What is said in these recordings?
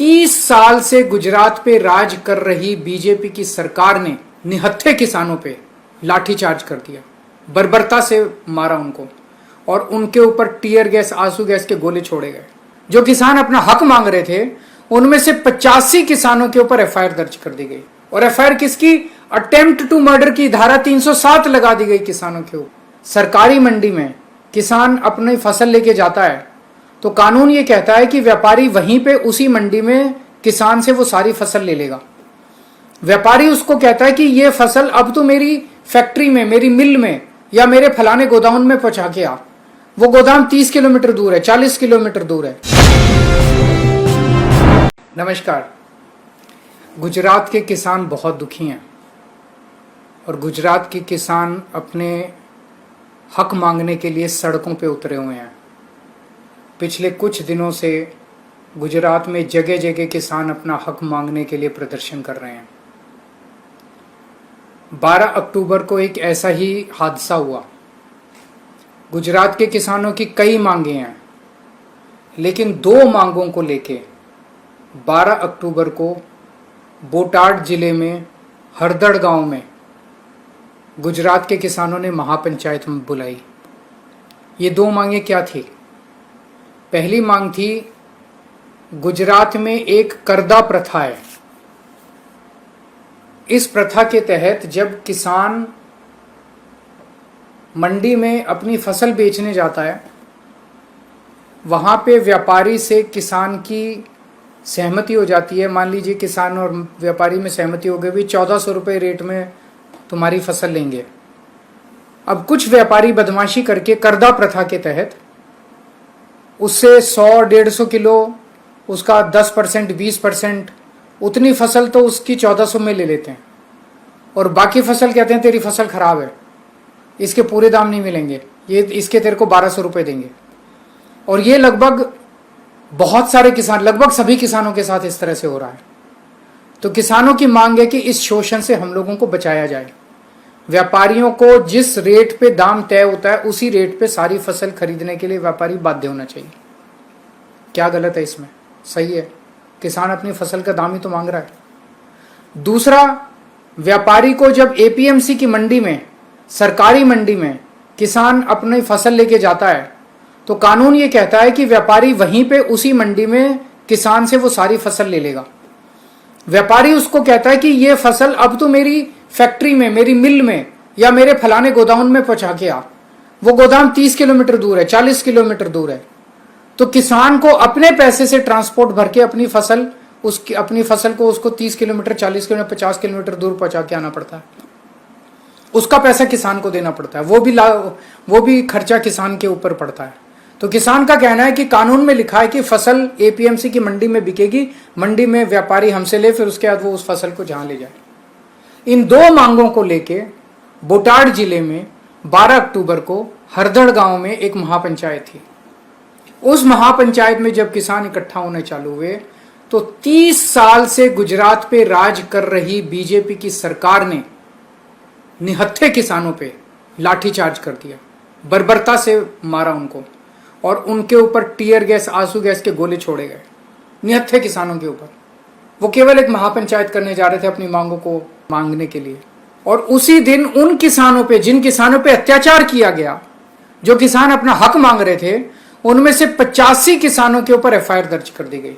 30 साल से गुजरात पे राज कर रही बीजेपी की सरकार ने निहत्थे किसानों पे लाठीचार्ज कर दिया, बर्बरता से मारा उनको और उनके ऊपर टीयर गैस, आंसू गैस के गोले छोड़े गए। जो किसान अपना हक मांग रहे थे उनमें से 85 किसानों के ऊपर एफआईआर दर्ज कर दी गई। और एफआईआर किसकी? अटेम्प्ट टू मर्डर की धारा 307 लगा दी गई किसानों के ऊपर। सरकारी मंडी में किसान अपनी फसल लेके जाता है तो कानून ये कहता है कि व्यापारी वहीं पे उसी मंडी में किसान से वो सारी फसल ले लेगा। व्यापारी उसको कहता है कि ये फसल अब तो मेरी फैक्ट्री में, मेरी मिल में या मेरे फलाने गोदाम में पहुंचा के आ। वो गोदाम 30 किलोमीटर दूर है, 40 किलोमीटर दूर है। नमस्कार। गुजरात के किसान बहुत दुखी हैं और गुजरात के किसान अपने हक मांगने के लिए सड़कों पे उतरे हुए हैं। पिछले कुछ दिनों से गुजरात में जगह जगह किसान अपना हक मांगने के लिए प्रदर्शन कर रहे हैं। 12 अक्टूबर को एक ऐसा ही हादसा हुआ। गुजरात के किसानों की कई मांगे हैं, लेकिन दो मांगों को लेके 12 अक्टूबर को बोटाड जिले में हरदड़ गांव में गुजरात के किसानों ने महापंचायत में बुलाई। ये दो मांगे क्या थी? पहली मांग थी, गुजरात में एक करदा प्रथा है। इस प्रथा के तहत जब किसान मंडी में अपनी फसल बेचने जाता है, वहां पे व्यापारी से किसान की सहमति हो जाती है। मान लीजिए किसान और व्यापारी में सहमति हो गई, भी 1400 रुपये रेट में तुम्हारी फसल लेंगे। अब कुछ व्यापारी बदमाशी करके करदा प्रथा के तहत उससे 100-150 किलो, उसका 10%, 20%, उतनी फसल तो उसकी 1400 में ले लेते हैं और बाकी फसल कहते हैं तेरी फसल खराब है, इसके पूरे दाम नहीं मिलेंगे, ये इसके तेरे को 1200 रुपये देंगे। और ये लगभग बहुत सारे किसान, लगभग सभी किसानों के साथ इस तरह से हो रहा है। तो किसानों की मांग है कि इस शोषण से हम लोगों को बचाया जाए। व्यापारियों को जिस रेट पे दाम तय होता है उसी रेट पे सारी फसल खरीदने के लिए व्यापारी बाध्य होना चाहिए। क्या गलत है इसमें? सही है, किसान अपनी फसल का दाम ही तो मांग रहा है। दूसरा, व्यापारी को जब एपीएमसी की मंडी में, सरकारी मंडी में किसान अपनी फसल लेके जाता है तो कानून ये कहता है कि व्यापारी वहीं पे उसी मंडी में किसान से वो सारी फसल ले लेगा। व्यापारी उसको कहता है कि ये फसल अब तो मेरी फैक्ट्री में, मेरी मिल में या मेरे फलाने गोदाम में पहुंचा के आ। वो गोदाम 30 किलोमीटर दूर है, 40 किलोमीटर दूर है। तो किसान को अपने पैसे से ट्रांसपोर्ट भर के अपनी फसल को उसको 30 किलोमीटर, 40 किलोमीटर, 50 किलोमीटर दूर पहुंचा के आना पड़ता है। उसका पैसा किसान को देना पड़ता है, वो भी खर्चा किसान के ऊपर पड़ता है। तो किसान का कहना है कि कानून में लिखा है कि फसल एपीएमसी की मंडी में बिकेगी, मंडी में व्यापारी हमसे ले, फिर उसके बाद वो उस फसल को जहां ले जाए। इन दो मांगों को लेके बोटाड जिले में 12 अक्टूबर को हरदड़ गांव में एक महापंचायत थी। उस महापंचायत में जब किसान इकट्ठा होने चालू हुए तो 30 साल से गुजरात पे राज कर रही बीजेपी की सरकार ने निहत्थे किसानों पे लाठीचार्ज कर दिया, बर्बरता से मारा उनको और उनके ऊपर टीयर गैस, आंसू गैस के गोले छोड़े गए निहत्थे किसानों के ऊपर। वो केवल एक महापंचायत करने जा रहे थे अपनी मांगों को मांगने के लिए। और उसी दिन उन किसानों पे, जिन किसानों पे अत्याचार किया गया, जो किसान अपना हक मांग रहे थे, उनमें से 85 किसानों के ऊपर एफआईआर दर्ज कर दी गई।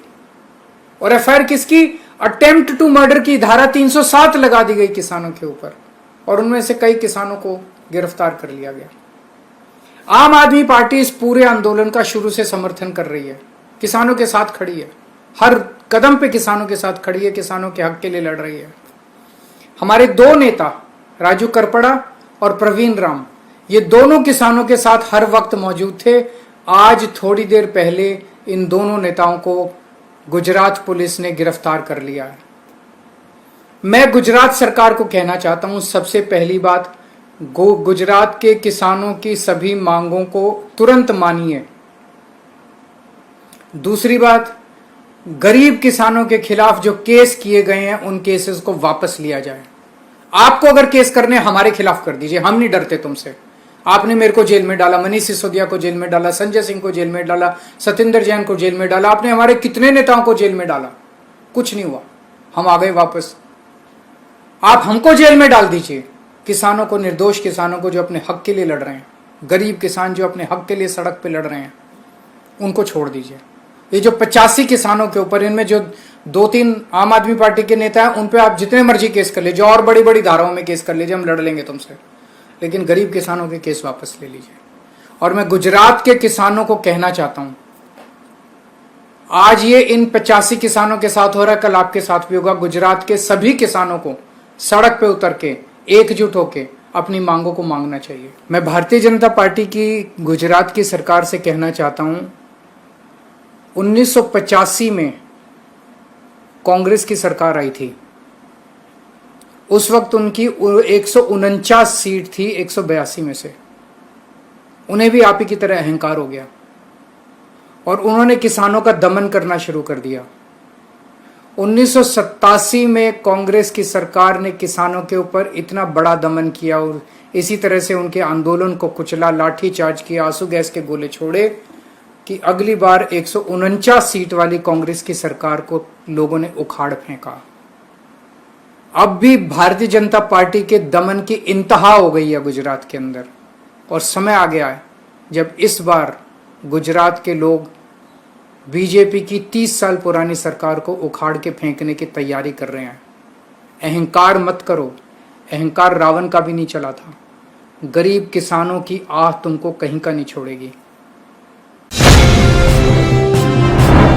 और एफआईआर किसकी? अटेम्प्ट टू मर्डर की धारा 307 लगा दी गई किसानों के ऊपर और उनमें से कई किसानों को गिरफ्तार कर लिया गया। आम आदमी पार्टी इस पूरे आंदोलन का शुरू से समर्थन कर रही है, किसानों के साथ खड़ी है, हर कदम पे किसानों के साथ खड़ी है, किसानों के हक के लिए लड़ रही है। हमारे दो नेता राजू करपड़ा और प्रवीण राम, ये दोनों किसानों के साथ हर वक्त मौजूद थे। आज थोड़ी देर पहले इन दोनों नेताओं को गुजरात पुलिस ने गिरफ्तार कर लिया है। मैं गुजरात सरकार को कहना चाहता हूं, सबसे पहली बात, गुजरात के किसानों की सभी मांगों को तुरंत मानिए। दूसरी बात, गरीब किसानों के खिलाफ जो केस किए गए हैं उन केसेस को वापस लिया जाए। आपको अगर केस करने हमारे खिलाफ कर दीजिए, हम नहीं डरते तुमसे। आपने मेरे को जेल में डाला, मनीष सिसोदिया को जेल में डाला, संजय सिंह को जेल में डाला, सत्येंद्र जैन को जेल में डाला, आपने हमारे कितने नेताओं को जेल में डाला। कुछ नहीं हुआ, हम आ गए वापस। आप हमको जेल में डाल दीजिए, किसानों को, निर्दोष किसानों को जो अपने हक के लिए लड़ रहे हैं, गरीब किसान जो अपने हक के लिए सड़क पे लड़ रहे हैं, उनको छोड़ दीजिए। ये जो 85 किसानों के ऊपर, इनमें जो 2-3 आम आदमी पार्टी के नेता हैं, उन पे आप जितने मर्जी केस कर लीजिए, और बड़ी बड़ी धाराओं में केस कर लीजिए, हम लड़ लेंगे तुमसे, लेकिन गरीब किसानों के केस वापस ले लीजिए। और मैं गुजरात के किसानों को कहना चाहता हूं, आज ये इन 85 किसानों के साथ हो रहा है, कल आपके साथ भी होगा। गुजरात के सभी किसानों को सड़क पे उतर के एकजुट होके अपनी मांगों को मांगना चाहिए। मैं भारतीय जनता पार्टी की गुजरात की सरकार से कहना चाहता हूं, 1985 में कांग्रेस की सरकार आई थी, उस वक्त उनकी 149 सीट थी 182 में से। उन्हें भी आप ही की तरह अहंकार हो गया और उन्होंने किसानों का दमन करना शुरू कर दिया। 1987 में कांग्रेस की सरकार ने किसानों के ऊपर इतना बड़ा दमन किया और इसी तरह से उनके आंदोलन को कुचला, लाठीचार्ज किया, आंसू गैस के गोले छोड़े कि अगली बार 149 सीट वाली कांग्रेस की सरकार को लोगों ने उखाड़ फेंका। अब भी भारतीय जनता पार्टी के दमन की इंतहा हो गई है गुजरात के अंदर, और समय आ गया है जब इस बार गुजरात के लोग बीजेपी की 30 साल पुरानी सरकार को उखाड़ के फेंकने की तैयारी कर रहे हैं। अहंकार मत करो, अहंकार रावण का भी नहीं चला था। गरीब किसानों की आह तुमको कहीं का नहीं छोड़ेगी।